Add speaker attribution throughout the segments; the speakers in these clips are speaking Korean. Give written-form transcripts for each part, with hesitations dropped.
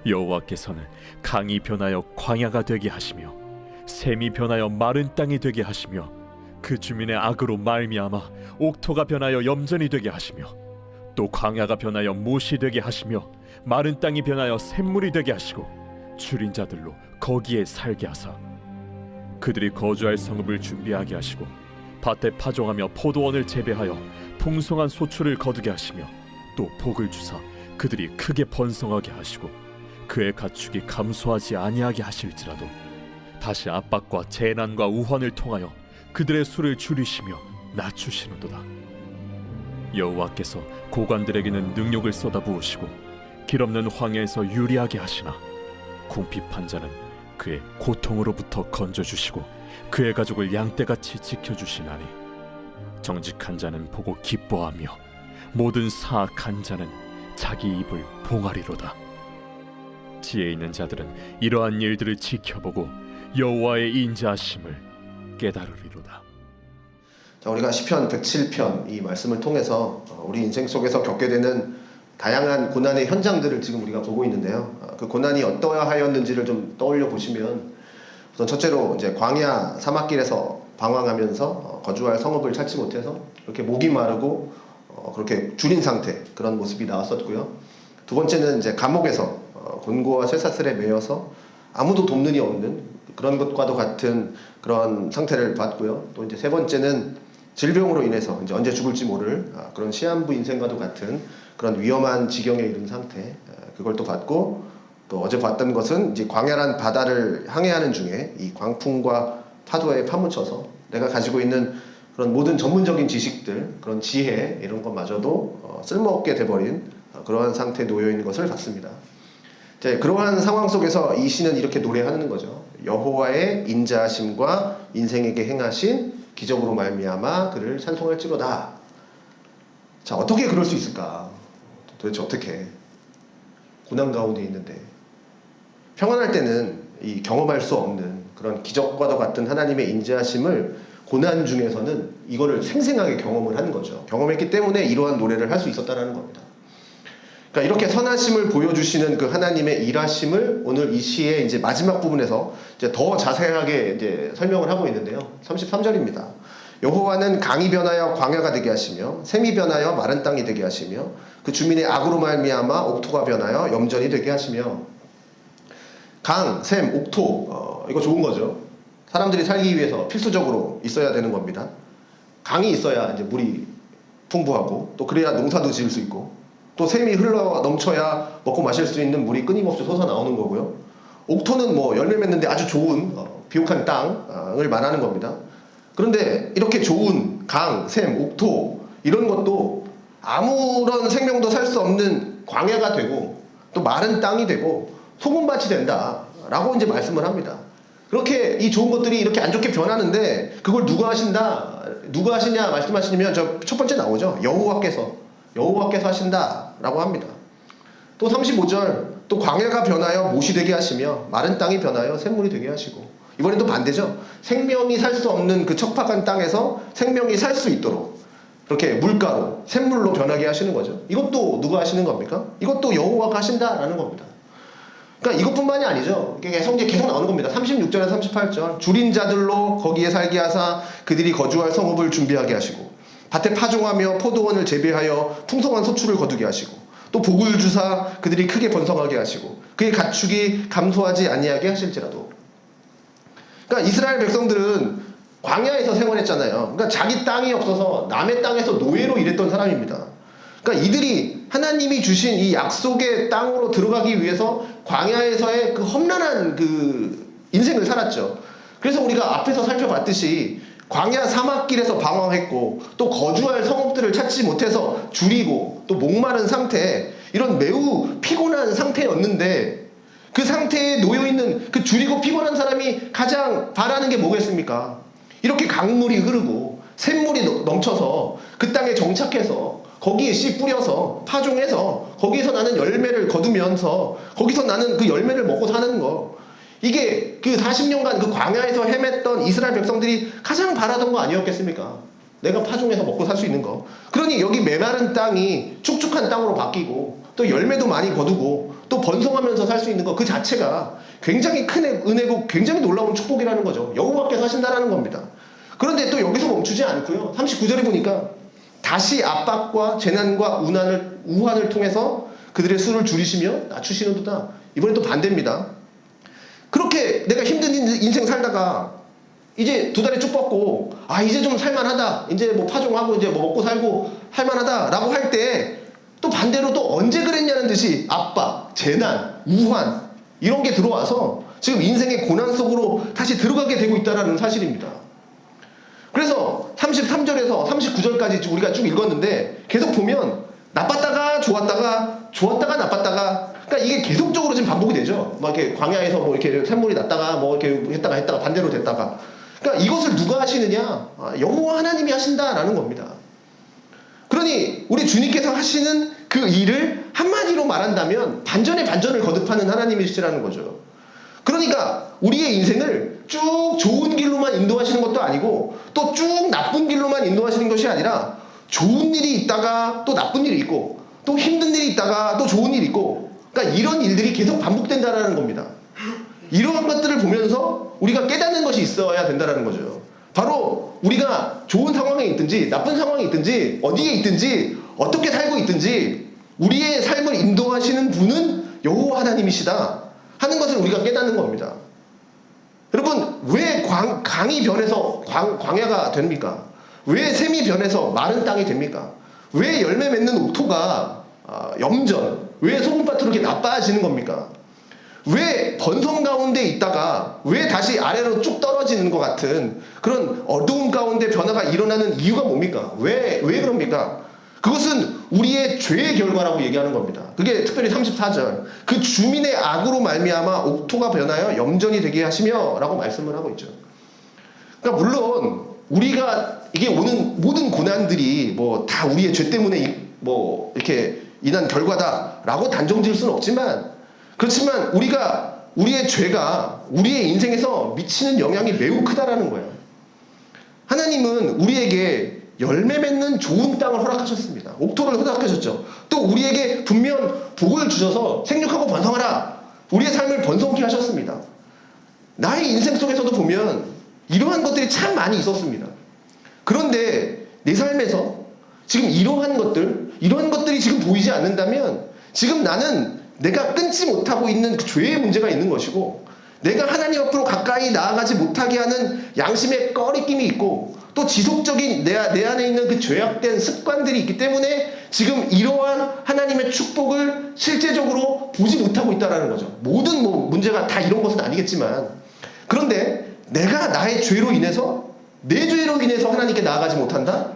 Speaker 1: 여호와께서는 강이 변하여 광야가 되게 하시며 샘이 변하여 마른 땅이 되게 하시며 그 주민의 악으로 말미암아 옥토가 변하여 염전이 되게 하시며 또 광야가 변하여 못이 되게 하시며 마른 땅이 변하여 샘물이 되게 하시고 줄인 자들로 거기에 살게 하사 그들이 거주할 성읍을 준비하게 하시고 밭에 파종하며 포도원을 재배하여 풍성한 소출을 거두게 하시며 또 복을 주사 그들이 크게 번성하게 하시고 그의 가축이 감소하지 아니하게 하실지라도 다시 압박과 재난과 우환을 통하여 그들의 수를 줄이시며 낮추시는도다. 여호와께서 고관들에게는 능력을 쏟아부으시고 길없는 황야에서 유리하게 하시나 궁핍한 자는 그의 고통으로부터 건져주시고 그의 가족을 양떼같이 지켜주시나니 정직한 자는 보고 기뻐하며 모든 사악한 자는 자기 입을 봉하리로다. 지혜 있는 자들은 이러한 일들을 지켜보고 여호와의 인자하심을 깨달으리로다.
Speaker 2: 자, 우리가 시편 107편 이 말씀을 통해서 우리 인생 속에서 겪게 되는 다양한 고난의 현장들을 지금 우리가 보고 있는데요. 그 고난이 어떠하였는지를 좀 떠올려 보시면 우선 첫째로 이제 광야 사막길에서 방황하면서 거주할 성읍을 찾지 못해서 그렇게 목이 마르고 그렇게 줄인 상태 그런 모습이 나왔었고요. 두 번째는 이제 감옥에서 곤고와 쇠사슬에 매여서 아무도 돕는 이 없는 그런 것과도 같은 그런 상태를 봤고요. 또 이제 세 번째는 질병으로 인해서 이제 언제 죽을지 모를 그런 시한부 인생과도 같은 그런 위험한 지경에 이른 상태 그걸 또 봤고 또 어제 봤던 것은 이제 광야란 바다를 항해하는 중에 이 광풍과 파도에 파묻혀서 내가 가지고 있는 그런 모든 전문적인 지식들 그런 지혜 이런 것마저도 쓸모없게 돼버린 그러한 상태에 놓여 있는 것을 봤습니다. 자, 그러한 상황 속에서 이 시는 이렇게 노래하는 거죠. 여호와의 인자하심과 인생에게 행하신 기적으로 말미암아 그를 찬송할지로다. 자, 어떻게 그럴 수 있을까? 도대체 어떻게? 고난 가운데 있는데 평안할 때는 이 경험할 수 없는 그런 기적과도 같은 하나님의 인자하심을 고난 중에서는 이거를 생생하게 경험을 하는 거죠. 경험했기 때문에 이러한 노래를 할 수 있었다는 겁니다. 그러니까 이렇게 선하심을 보여주시는 그 하나님의 일하심을 오늘 이 시의 이제 마지막 부분에서 이제 더 자세하게 이제 설명을 하고 있는데요. 33절입니다. 여호와는 강이 변하여 광야가 되게 하시며 샘이 변하여 마른 땅이 되게 하시며 그 주민의 악으로 말미암아 옥토가 변하여 염전이 되게 하시며 강, 샘, 옥토 이거 좋은 거죠. 사람들이 살기 위해서 필수적으로 있어야 되는 겁니다. 강이 있어야 이제 물이 풍부하고 또 그래야 농사도 지을 수 있고 또 샘이 흘러 넘쳐야 먹고 마실 수 있는 물이 끊임없이 솟아 나오는 거고요. 옥토는 뭐 열매 맺는데 아주 좋은 비옥한 땅을 말하는 겁니다. 그런데 이렇게 좋은 강, 샘, 옥토 이런 것도 아무런 생명도 살 수 없는 광야가 되고 또 마른 땅이 되고 소금밭이 된다라고 이제 말씀을 합니다. 그렇게 이 좋은 것들이 이렇게 안 좋게 변하는데 그걸 누가 하신다? 누가 하시냐 말씀하시면 저 첫 번째 나오죠. 여호와께서 하신다라고 합니다. 또 35절 또 광야가 변하여 못이 되게 하시며 마른 땅이 변하여 샘물이 되게 하시고 이번엔 또 반대죠. 생명이 살 수 없는 그 척박한 땅에서 생명이 살 수 있도록 그렇게 물가로 샘물로 변하게 하시는 거죠. 이것도 누가 하시는 겁니까? 이것도 여호와가 하신다라는 겁니다. 그러니까 이것뿐만이 아니죠. 계속 나오는 겁니다. 36절에서 38절 줄인 자들로 거기에 살게 하사 그들이 거주할 성읍을 준비하게 하시고 밭에 파종하며 포도원을 재배하여 풍성한 소출을 거두게 하시고 또 복을 주사 그들이 크게 번성하게 하시고 그의 가축이 감소하지 아니하게 하실지라도. 그러니까 이스라엘 백성들은 광야에서 생활했잖아요. 그러니까 자기 땅이 없어서 남의 땅에서 노예로 일했던 사람입니다. 그러니까 이들이 하나님이 주신 이 약속의 땅으로 들어가기 위해서 광야에서의 그 험난한 그 인생을 살았죠. 그래서 우리가 앞에서 살펴봤듯이 광야 사막길에서 방황했고 또 거주할 성읍들을 찾지 못해서 줄이고 또 목마른 상태 이런 매우 피곤한 상태였는데 그 상태에 놓여있는 그 줄이고 피곤한 사람이 가장 바라는 게 뭐겠습니까? 이렇게 강물이 흐르고 샘물이 넘쳐서 그 땅에 정착해서 거기에 씨 뿌려서 파종해서 거기서 나는 열매를 거두면서 거기서 나는 그 열매를 먹고 사는 거 이게 그 40년간 그 광야에서 헤맸던 이스라엘 백성들이 가장 바라던 거 아니었겠습니까? 내가 파종해서 먹고 살 수 있는 거. 그러니 여기 메마른 땅이 축축한 땅으로 바뀌고 또 열매도 많이 거두고 또 또 번성하면서 살 수 있는 것 그 자체가 굉장히 큰 은혜고 굉장히 놀라운 축복이라는 거죠. 여호와께서 하신다라는 겁니다. 그런데 또 여기서 멈추지 않고요. 39절에 보니까 다시 압박과 재난과 우환을 통해서 그들의 수를 줄이시며 낮추시는도다. 이번엔 또 반대입니다. 그렇게 내가 힘든 인생 살다가 이제 2달이 쭉 뻗고 이제 좀 살만하다. 이제 뭐 파종하고 이제 뭐 먹고 살고 할만하다라고 할 때 또 반대로 또 언제 그랬냐는 듯이 압박, 재난, 우환 이런 게 들어와서 지금 인생의 고난 속으로 다시 들어가게 되고 있다는 사실입니다. 그래서 33절에서 39절까지 우리가 쭉 읽었는데 계속 보면 나빴다가 좋았다가 좋았다가 나빴다가 그러니까 이게 계속적으로 지금 반복이 되죠. 막 이렇게 광야에서 뭐 이렇게 샘물이 났다가 뭐 이렇게 했다가 반대로 됐다가 그러니까 이것을 누가 하시느냐? 여호와 하나님이 하신다라는 겁니다. 그러니 우리 주님께서 하시는 그 일을 한마디로 말한다면 반전에 반전을 거듭하는 하나님이시라는 거죠. 그러니까 우리의 인생을 쭉 좋은 길로만 인도하시는 것도 아니고 또 쭉 나쁜 길로만 인도하시는 것이 아니라 좋은 일이 있다가 또 나쁜 일이 있고 또 힘든 일이 있다가 또 좋은 일이 있고 그러니까 이런 일들이 계속 반복된다라는 겁니다. 이러한 것들을 보면서 우리가 깨닫는 것이 있어야 된다는 거죠. 바로 우리가 좋은 상황에 있든지 나쁜 상황에 있든지 어디에 있든지 어떻게 살고 있든지 우리의 삶을 인도하시는 분은 여호와 하나님이시다 하는 것을 우리가 깨닫는 겁니다. 여러분 왜 강이 변해서 광야가 됩니까? 왜 샘이 변해서 마른 땅이 됩니까? 왜 열매 맺는 옥토가 염전, 왜 소금밭으로 이렇게 나빠지는 겁니까? 왜 번성 가운데 있다가 왜 다시 아래로 쭉 떨어지는 것 같은 그런 어두움 가운데 변화가 일어나는 이유가 뭡니까? 왜 그럽니까? 그것은 우리의 죄의 결과라고 얘기하는 겁니다. 그게 특별히 34절 그 주민의 악으로 말미암아 옥토가 변하여 염전이 되게 하시며 라고 말씀을 하고 있죠. 그러니까 물론 우리가 이게 오는 모든 고난들이 뭐 다 우리의 죄 때문에 뭐 이렇게 인한 결과다라고 단정 지을 수는 없지만 그렇지만 우리의 죄가 우리의 인생에서 미치는 영향이 매우 크다라는 거예요. 하나님은 우리에게 열매 맺는 좋은 땅을 허락하셨습니다. 옥토를 허락하셨죠. 또 우리에게 분명 복을 주셔서 생육하고 번성하라. 우리의 삶을 번성케 하셨습니다. 나의 인생 속에서도 보면 이러한 것들이 참 많이 있었습니다. 그런데 내 삶에서 지금 이러한 것들이 지금 보이지 않는다면 지금 나는 내가 끊지 못하고 있는 그 죄의 문제가 있는 것이고 내가 하나님 앞으로 가까이 나아가지 못하게 하는 양심의 꺼리낌이 있고 또 지속적인 내 안에 있는 그 죄악된 습관들이 있기 때문에 지금 이러한 하나님의 축복을 실제적으로 보지 못하고 있다는 거죠. 모든 문제가 다 이런 것은 아니겠지만 그런데 내가 나의 죄로 인해서 내 죄로 인해서 하나님께 나아가지 못한다?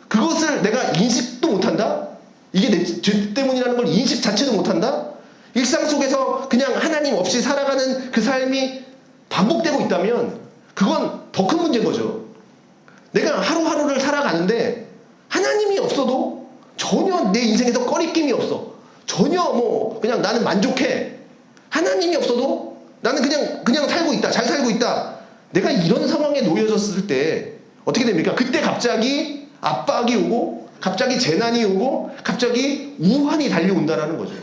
Speaker 2: 그것을 내가 인식도 못한다? 이게 내 죄 때문이라는 걸 인식 자체도 못한다? 일상 속에서 그냥 하나님 없이 살아가는 그 삶이 반복되고 있다면 그건 더 큰 문제인 거죠. 내가 하루하루를 살아가는데 하나님이 없어도 전혀 내 인생에서 꺼리낌이 없어. 전혀 그냥 나는 만족해. 하나님이 없어도 나는 그냥 살고 있다. 잘 살고 있다. 내가 이런 상황에 놓여졌을 때 어떻게 됩니까? 그때 갑자기 압박이 오고 갑자기 재난이 오고 갑자기 우환이 달려온다라는 거죠.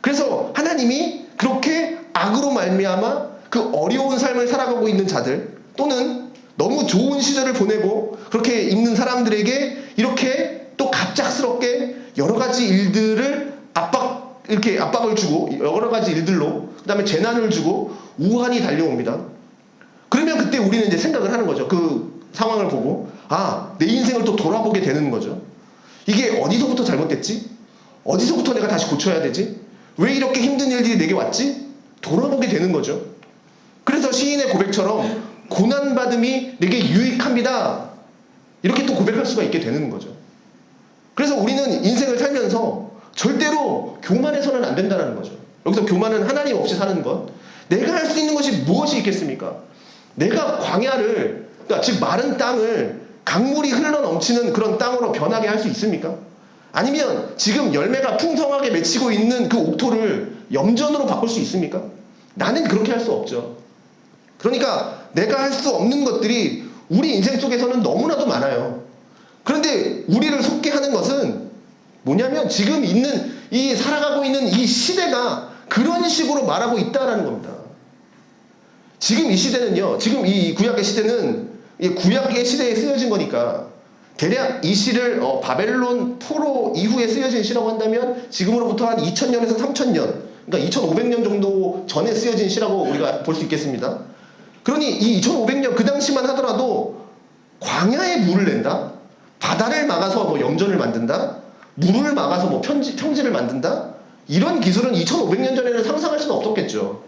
Speaker 2: 그래서 하나님이 그렇게 악으로 말미암아 그 어려운 삶을 살아가고 있는 자들 또는 너무 좋은 시절을 보내고 그렇게 있는 사람들에게 이렇게 또 갑작스럽게 여러 가지 일들을 압박을 주고 여러 가지 일들로 그 다음에 재난을 주고 우환이 달려옵니다. 그러면 그때 우리는 이제 생각을 하는 거죠. 그 상황을 보고 내 인생을 또 돌아보게 되는 거죠. 이게 어디서부터 잘못됐지? 어디서부터 내가 다시 고쳐야 되지? 왜 이렇게 힘든 일들이 내게 왔지? 돌아보게 되는 거죠. 그래서 시인의 고백처럼 고난받음이 내게 유익합니다. 이렇게 또 고백할 수가 있게 되는 거죠. 그래서 우리는 인생을 살면서 절대로 교만해서는 안 된다는 거죠. 여기서 교만은 하나님 없이 사는 것. 내가 할 수 있는 것이 무엇이 있겠습니까? 내가 광야를, 그러니까 즉 마른 땅을 강물이 흘러 넘치는 그런 땅으로 변하게 할 수 있습니까? 아니면 지금 열매가 풍성하게 맺히고 있는 그 옥토를 염전으로 바꿀 수 있습니까? 나는 그렇게 할 수 없죠. 그러니까 내가 할 수 없는 것들이 우리 인생 속에서는 너무나도 많아요. 그런데 우리를 속게 하는 것은 뭐냐면 지금 있는 이 살아가고 있는 이 시대가 그런 식으로 말하고 있다라는 겁니다. 지금 이 시대는요, 지금 이 구약의 시대는 이 구약의 시대에 쓰여진 거니까 대략 이 시를 바벨론 포로 이후에 쓰여진 시라고 한다면 지금으로부터 한 2000년에서 3000년, 그러니까 2500년 정도 전에 쓰여진 시라고 우리가 볼 수 있겠습니다. 그러니 이 2500년 그 당시만 하더라도 광야에 물을 낸다, 바다를 막아서 뭐 염전을 만든다, 물을 막아서 뭐 평지를 만든다, 이런 기술은 2500년 전에는 상상할 수는 없었겠죠.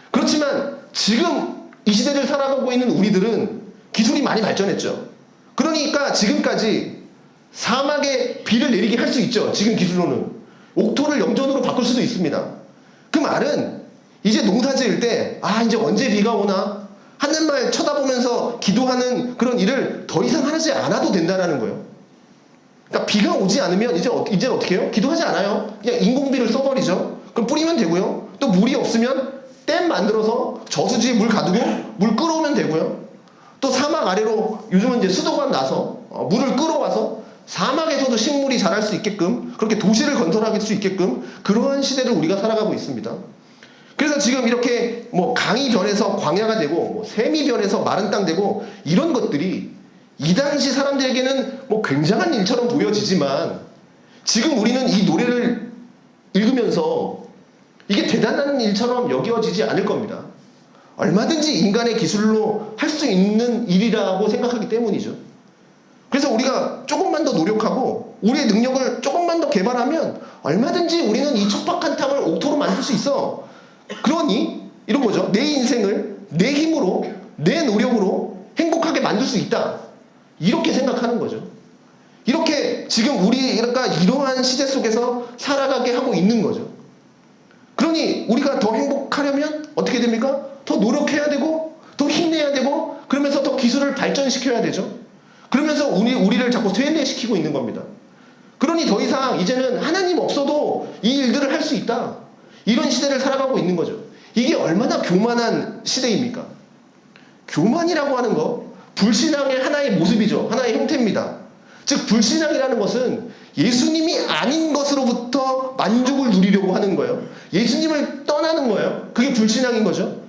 Speaker 2: 그렇지만 지금 이 시대를 살아가고 있는 우리들은 기술이 많이 발전했죠. 그러니까 지금까지 사막에 비를 내리게 할 수 있죠. 지금 기술로는 옥토를 염전으로 바꿀 수도 있습니다. 그 말은 이제 농사 지을 때 이제 언제 비가 오나 하늘만 쳐다보면서 기도하는 그런 일을 더 이상 하지 않아도 된다는 거예요. 그러니까 비가 오지 않으면 이제 어떻게 해요? 기도하지 않아요. 그냥 인공비를 써버리죠. 그럼 뿌리면 되고요. 또 물이 없으면 댐 만들어서 저수지에 물 가두고 물 끌어오면 되고요. 또 사막 아래로 요즘은 이제 수도관 나서 물을 끌어와서 사막에서도 식물이 자랄 수 있게끔, 그렇게 도시를 건설할 수 있게끔 그러한 시대를 우리가 살아가고 있습니다. 그래서 지금 이렇게 뭐 강이 변해서 광야가 되고 뭐 샘이 변해서 마른 땅 되고 이런 것들이 이 당시 사람들에게는 뭐 굉장한 일처럼 보여지지만 지금 우리는 이 노래를 읽으면서 이게 대단한 일처럼 여겨지지 않을 겁니다. 얼마든지 인간의 기술로 할 수 있는 일이라고 생각하기 때문이죠. 그래서 우리가 조금만 더 노력하고 우리의 능력을 조금만 더 개발하면 얼마든지 우리는 이 척박한 땅을 옥토로 만들 수 있어. 그러니 이런 거죠. 내 인생을 내 힘으로, 내 노력으로 행복하게 만들 수 있다. 이렇게 생각하는 거죠. 이렇게 지금 우리가 이러한 시대 속에서 살아가게 하고 있는 거죠. 그러니 우리가 더 행복하려면 어떻게 됩니까? 더 노력해야 되고 더 힘내야 되고 그러면서 더 기술을 발전시켜야 되죠. 그러면서 우리를 자꾸 쇠뇌시키고 있는 겁니다. 그러니 더 이상 이제는 하나님 없어도 이 일들을 할 수 있다. 이런 시대를 살아가고 있는 거죠. 이게 얼마나 교만한 시대입니까? 교만이라고 하는 거 불신앙의 하나의 모습이죠. 하나의 형태입니다. 즉 불신앙이라는 것은 예수님이 아닌 것으로부터 만족을 누리려고 하는 거예요. 예수님을 떠나는 거예요. 그게 불신앙인 거죠.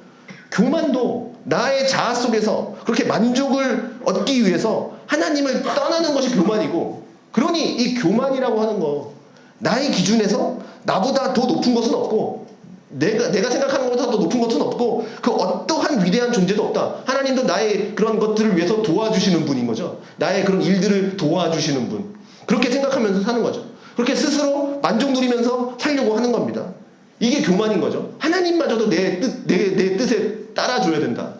Speaker 2: 교만도 나의 자아 속에서 그렇게 만족을 얻기 위해서 하나님을 떠나는 것이 교만이고, 그러니 이 교만이라고 하는 거 나의 기준에서 나보다 더 높은 것은 없고 내가 생각하는 것보다 더 높은 것은 없고 그 어떠한 위대한 존재도 없다. 하나님도 나의 그런 것들을 위해서 도와주시는 분인 거죠. 나의 그런 일들을 도와주시는 분. 그렇게 생각하면서 사는 거죠. 그렇게 스스로 만족 누리면서 살려고 하는 겁니다. 이게 교만인 거죠. 하나님마저도 내 뜻에 따라줘야 된다.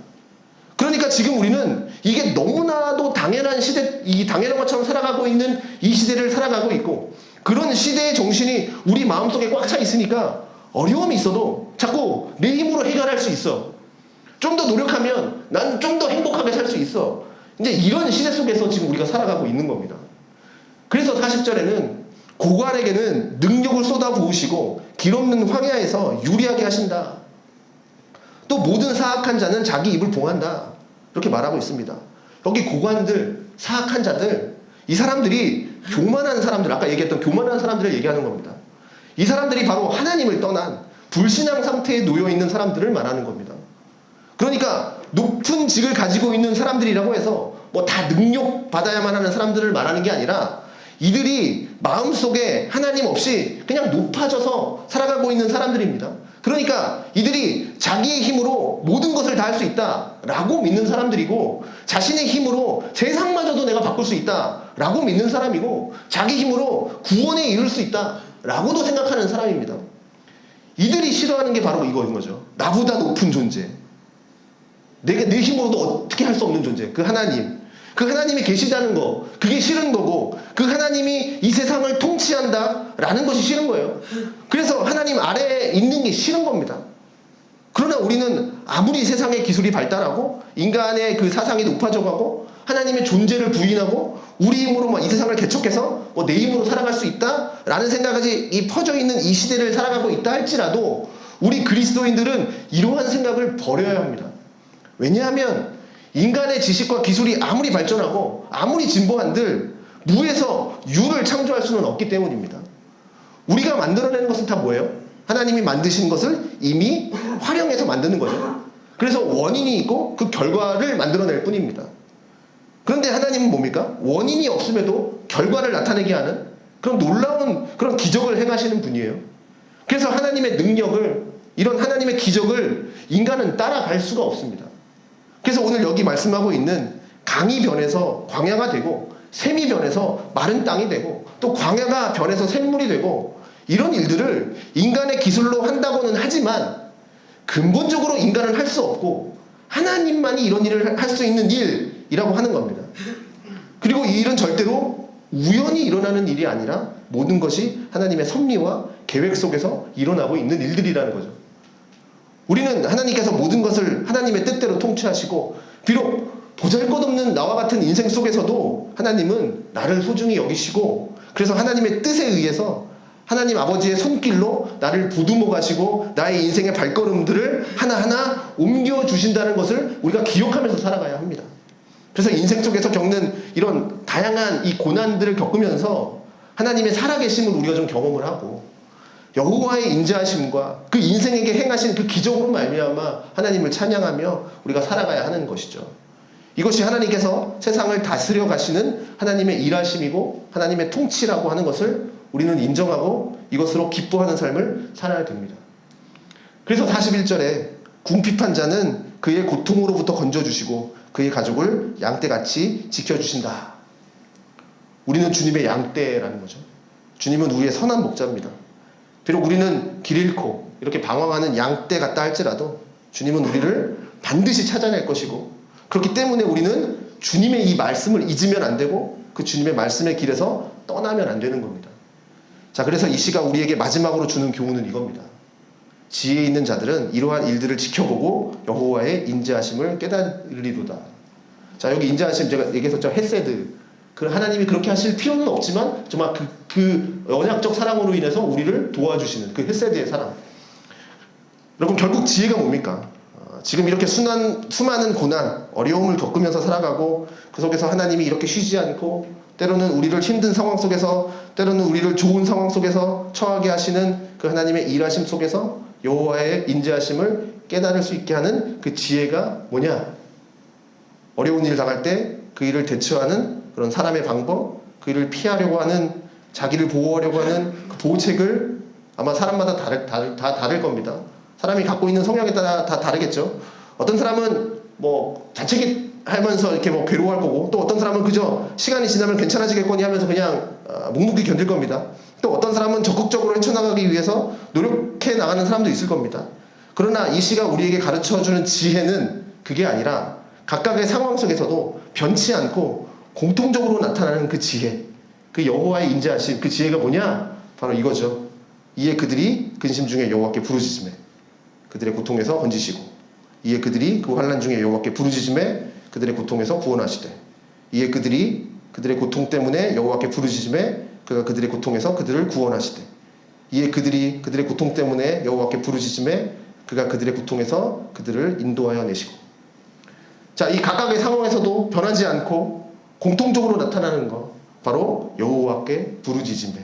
Speaker 2: 그러니까 지금 우리는 이게 너무나도 당연한 시대, 이 당연한 것처럼 살아가고 있는 이 시대를 살아가고 있고, 그런 시대의 정신이 우리 마음속에 꽉 차 있으니까 어려움이 있어도 자꾸 내 힘으로 해결할 수 있어. 좀 더 노력하면 난 좀 더 행복하게 살 수 있어. 이제 이런 시대 속에서 지금 우리가 살아가고 있는 겁니다. 그래서 40절에는 고관에게는 능력을 쏟아부으시고 길없는 황야에서 유리하게 하신다. 또 모든 사악한 자는 자기 입을 봉한다. 이렇게 말하고 있습니다. 여기 고관들, 사악한 자들, 이 사람들이 교만한 사람들, 아까 얘기했던 교만한 사람들을 얘기하는 겁니다. 이 사람들이 바로 하나님을 떠난 불신앙 상태에 놓여있는 사람들을 말하는 겁니다. 그러니까 높은 직을 가지고 있는 사람들이라고 해서 뭐 다 능력 받아야만 하는 사람들을 말하는 게 아니라 이들이 마음속에 하나님 없이 그냥 높아져서 살아가고 있는 사람들입니다. 그러니까 이들이 자기의 힘으로 모든 것을 다 할 수 있다라고 믿는 사람들이고, 자신의 힘으로 세상마저도 내가 바꿀 수 있다라고 믿는 사람이고, 자기 힘으로 구원에 이룰 수 있다라고도 생각하는 사람입니다. 이들이 싫어하는 게 바로 이거인 거죠. 나보다 높은 존재, 내 힘으로도 어떻게 할 수 없는 존재, 그 하나님, 그 하나님이 계시다는 거, 그게 싫은 거고, 그 하나님이 이 세상을 통치한다라는 것이 싫은 거예요. 그래서 하나님 아래에 있는 게 싫은 겁니다. 그러나 우리는 아무리 세상의 기술이 발달하고 인간의 그 사상이 높아져가고 하나님의 존재를 부인하고 우리 힘으로 이 세상을 개척해서 내 힘으로 살아갈 수 있다라는 생각이 퍼져 있는 이 시대를 살아가고 있다 할지라도 우리 그리스도인들은 이러한 생각을 버려야 합니다. 왜냐하면 인간의 지식과 기술이 아무리 발전하고 아무리 진보한들 무에서 유를 창조할 수는 없기 때문입니다. 우리가 만들어내는 것은 다 뭐예요? 하나님이 만드신 것을 이미 활용해서 만드는 거죠. 그래서 원인이 있고 그 결과를 만들어낼 뿐입니다. 그런데 하나님은 뭡니까? 원인이 없음에도 결과를 나타내게 하는 그런 놀라운 그런 기적을 행하시는 분이에요. 그래서 하나님의 능력을, 이런 하나님의 기적을 인간은 따라갈 수가 없습니다. 그래서 오늘 여기 말씀하고 있는 강이 변해서 광야가 되고, 샘이 변해서 마른 땅이 되고, 또 광야가 변해서 샘물이 되고, 이런 일들을 인간의 기술로 한다고는 하지만 근본적으로 인간은 할 수 없고 하나님만이 이런 일을 할 수 있는 일이라고 하는 겁니다. 그리고 이 일은 절대로 우연히 일어나는 일이 아니라 모든 것이 하나님의 섭리와 계획 속에서 일어나고 있는 일들이라는 거죠. 우리는 하나님께서 모든 것을 하나님의 뜻대로 통치하시고, 비록 보잘것없는 나와 같은 인생 속에서도 하나님은 나를 소중히 여기시고, 그래서 하나님의 뜻에 의해서 하나님 아버지의 손길로 나를 보듬어 가시고 나의 인생의 발걸음들을 하나하나 옮겨주신다는 것을 우리가 기억하면서 살아가야 합니다. 그래서 인생 속에서 겪는 이런 다양한 이 고난들을 겪으면서 하나님의 살아계심을 우리가 좀 경험을 하고, 여호와의 인자하심과 그 인생에게 행하신 그 기적으로 말미암아 하나님을 찬양하며 우리가 살아가야 하는 것이죠. 이것이 하나님께서 세상을 다스려 가시는 하나님의 일하심이고 하나님의 통치라고 하는 것을 우리는 인정하고 이것으로 기뻐하는 삶을 살아야 됩니다. 그래서 41절에 궁핍한 자는 그의 고통으로부터 건져주시고 그의 가족을 양떼같이 지켜주신다. 우리는 주님의 양떼라는 거죠. 주님은 우리의 선한 목자입니다. 비록 우리는 길 잃고 이렇게 방황하는 양떼 같다 할지라도 주님은 우리를 반드시 찾아낼 것이고, 그렇기 때문에 우리는 주님의 이 말씀을 잊으면 안 되고 그 주님의 말씀의 길에서 떠나면 안 되는 겁니다. 자, 그래서 이 시가 우리에게 마지막으로 주는 교훈은 이겁니다. 지혜 있는 자들은 이러한 일들을 지켜보고 여호와의 인자하심을 깨달으리로다. 자, 여기 인자하심 제가 얘기했었죠. 헤세드. 그 하나님이 그렇게 하실 필요는 없지만 정말 그 언약적 사랑으로 인해서 우리를 도와주시는 그 헤세드의 사랑. 여러분, 결국 지혜가 뭡니까? 지금 이렇게 수많은 고난, 어려움을 겪으면서 살아가고 그 속에서 하나님이 이렇게 쉬지 않고 때로는 우리를 힘든 상황 속에서, 때로는 우리를 좋은 상황 속에서 처하게 하시는 그 하나님의 일하심 속에서 여호와의 인자하심을 깨달을 수 있게 하는 그 지혜가 뭐냐? 어려운 일 당할 때 그 일을 대처하는 그런 사람의 방법, 그 일을 피하려고 하는, 자기를 보호하려고 하는 그 보호책을 아마 사람마다 다 다를 겁니다. 사람이 갖고 있는 성향에 따라 다 다르겠죠. 어떤 사람은 뭐 자책하면서 이렇게 뭐 괴로워할 거고, 또 어떤 사람은 그저 시간이 지나면 괜찮아지겠거니 하면서 그냥 묵묵히 견딜 겁니다. 또 어떤 사람은 적극적으로 헤쳐나가기 위해서 노력해 나가는 사람도 있을 겁니다. 그러나 이 시가 우리에게 가르쳐주는 지혜는 그게 아니라 각각의 상황 속에서도 변치 않고 공통적으로 나타나는 그 지혜, 그 여호와의 인자하심, 그 지혜가 뭐냐? 바로 이거죠. 이에 그들이 근심 중에 여호와께 부르짖음에 그들의 고통에서 건지시고, 이에 그들이 그 환난 중에 여호와께 부르짖음에 그들의 고통에서 구원하시되, 이에 그들이 그들의 고통 때문에 여호와께 부르짖음에 그가 그들의 고통에서 그들을 구원하시되, 이에 그들이 그들의 고통 때문에 여호와께 부르짖음에 그가 그들의 고통에서 그들을 인도하여 내시고. 자, 이 각각의 상황에서도 변하지 않고 공통적으로 나타나는 것, 바로 여호와께 부르짖음에,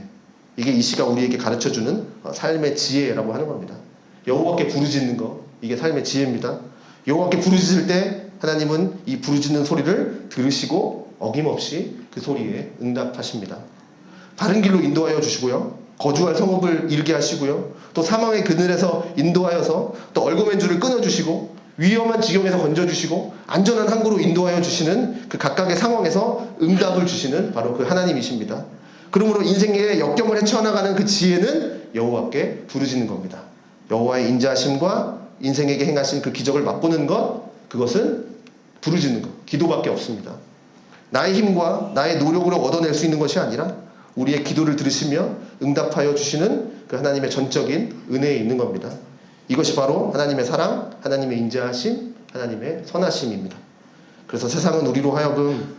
Speaker 2: 이게 이 시가 우리에게 가르쳐주는 삶의 지혜라고 하는 겁니다. 여호와께 부르짖는 것, 이게 삶의 지혜입니다. 여호와께 부르짖을 때 하나님은 이 부르짖는 소리를 들으시고 어김없이 그 소리에 응답하십니다. 바른 길로 인도하여 주시고요, 거주할 성읍을 이르게 하시고요, 또 사망의 그늘에서 인도하여서 또 얼거맨줄을 끊어주시고 위험한 지경에서 건져주시고 안전한 항구로 인도하여 주시는 그 각각의 상황에서 응답을 주시는 바로 그 하나님이십니다. 그러므로 인생의 역경을 헤쳐나가는 그 지혜는 여호와께 부르짖는 겁니다. 여호와의 인자하심과 인생에게 행하신 그 기적을 맛보는 것, 그것은 부르짖는 것, 기도밖에 없습니다. 나의 힘과 나의 노력으로 얻어낼 수 있는 것이 아니라 우리의 기도를 들으시며 응답하여 주시는 그 하나님의 전적인 은혜에 있는 겁니다. 이것이 바로 하나님의 사랑, 하나님의 인자하심, 하나님의 선하심입니다. 그래서 세상은 우리로 하여금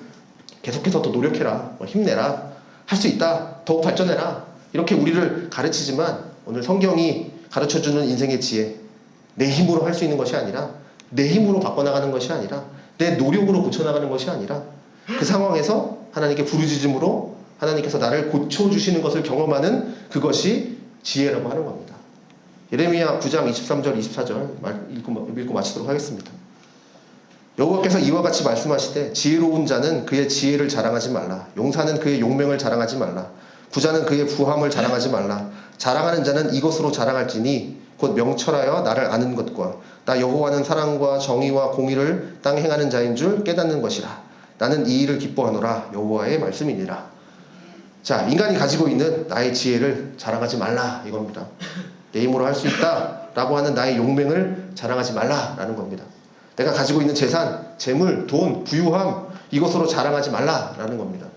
Speaker 2: 계속해서 더 노력해라, 힘내라, 할 수 있다, 더욱 발전해라, 이렇게 우리를 가르치지만 오늘 성경이 가르쳐주는 인생의 지혜, 내 힘으로 할 수 있는 것이 아니라, 내 힘으로 바꿔나가는 것이 아니라, 내 노력으로 고쳐나가는 것이 아니라 그 상황에서 하나님께 부르짖음으로 하나님께서 나를 고쳐주시는 것을 경험하는 그것이 지혜라고 하는 겁니다. 예레미야 9장 23절 24절 읽고 마치도록 하겠습니다. 여호와께서 이와 같이 말씀하시되 지혜로운 자는 그의 지혜를 자랑하지 말라. 용사는 그의 용명을 자랑하지 말라. 부자는 그의 부함을 자랑하지 말라. 자랑하는 자는 이것으로 자랑할지니 곧 명철하여 나를 아는 것과 나 여호와는 사랑과 정의와 공의를 땅에 행하는 자인 줄 깨닫는 것이라. 나는 이 일을 기뻐하노라. 여호와의 말씀이니라. 자, 인간이 가지고 있는 나의 지혜를 자랑하지 말라 이겁니다. 내 힘으로 할 수 있다 라고 하는 나의 용맹을 자랑하지 말라 라는 겁니다. 내가 가지고 있는 재산, 재물, 돈, 부유함 이것으로 자랑하지 말라 라는 겁니다.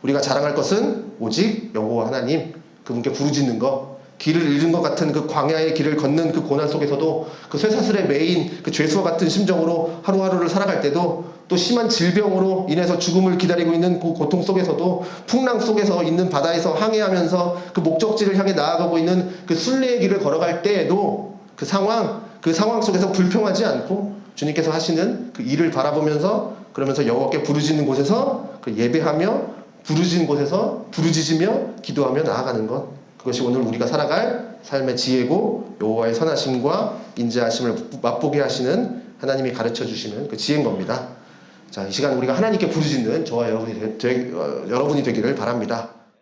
Speaker 2: 우리가 자랑할 것은 오직 여호와 하나님, 그분께 부르짖는 것, 길을 잃은 것 같은 그 광야의 길을 걷는 그 고난 속에서도 그 쇠사슬에 매인 그 죄수와 같은 심정으로 하루하루를 살아갈 때도 또 심한 질병으로 인해서 죽음을 기다리고 있는 그 고통 속에서도 풍랑 속에서 있는 바다에서 항해하면서 그 목적지를 향해 나아가고 있는 그 순례의 길을 걸어갈 때에도 그 상황 속에서 불평하지 않고 주님께서 하시는 그 일을 바라보면서 그러면서 여호와께 부르짖는 곳에서 그 예배하며 부르짖는 곳에서 부르짖으며 기도하며 나아가는 것, 그것이 오늘 우리가 살아갈 삶의 지혜고 여호와의 선하심과 인자하심을 맛보게 하시는 하나님이 가르쳐 주시는 그 지혜인 겁니다. 자, 이 시간 우리가 하나님께 부르짖는 저와 여러분이 되기를 바랍니다.